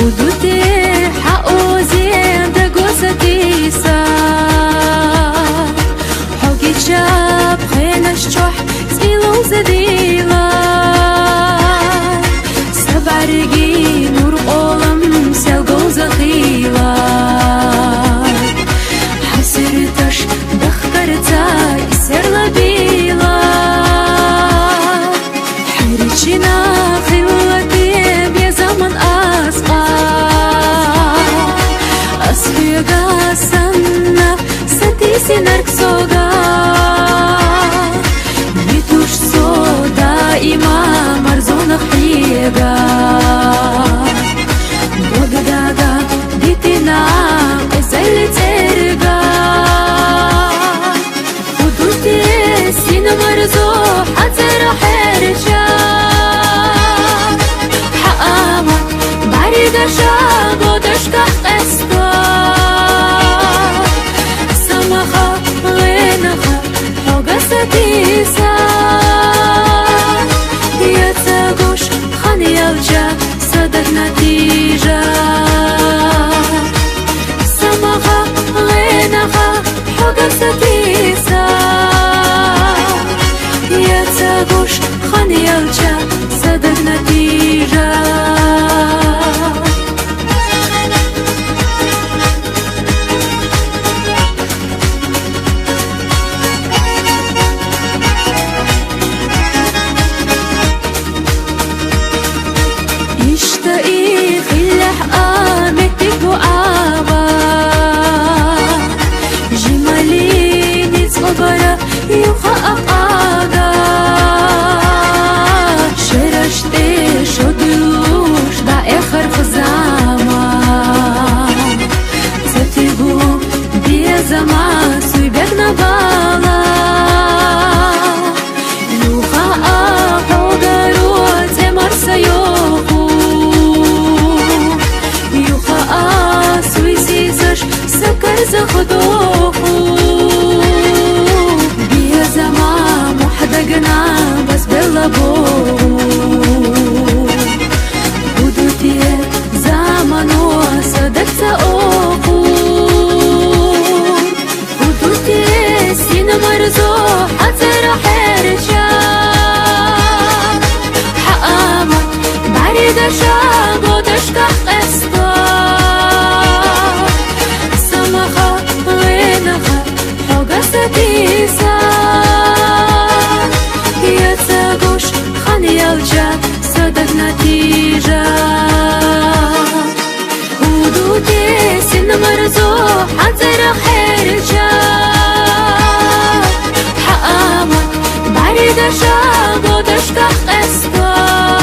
حدودي حقوزي دقوستيسا حقي جاب خينش جوح سيلو زديلا سبع رجي نور قولم سلقو زخيلا حسرتش دخترتا يسر لبيلا حريتشنا خلوتي بيا زمن أسقى أصفيقا سنة ستيسي نركسوغا بيتوش صودا إما مرزونا خيغا بغداغا بيتنا إزالي ترغا خدوتي سينا مرزو حتر حرشا حقاما بعريقا شابو دشكا قسطا سمخا غينخا حوغا ستيسا يتساقوش خاني يوجا صدق نتيجة سمخا غينخا حوغا ستيسا يتساقوش خاني يوجا صدق نتيجة اشتقي خلح قامتك وعابا جماليني صبرا يخاق آغا شرشتي شدوش دا اخر خزاما زتيبو بيا زمان سوي بيقنا بالا يخاق حوغارو تمر سيوخو يخاق سوي سيزش سكر زخدوخو بيا زمان محدقنا بس بلبو بدوتي زمانو صدق سأوخو بدوتي سينا مرزو حتر حرشا حقاما بعريقا شابو دشكا قسطا سمخا غينخا حوغا ستيسا يتساقوش خاني يوجا صدق نتيجة حدودي سن مرزو حتر حرشا حقاما بعريقا شابو دشكا قسطا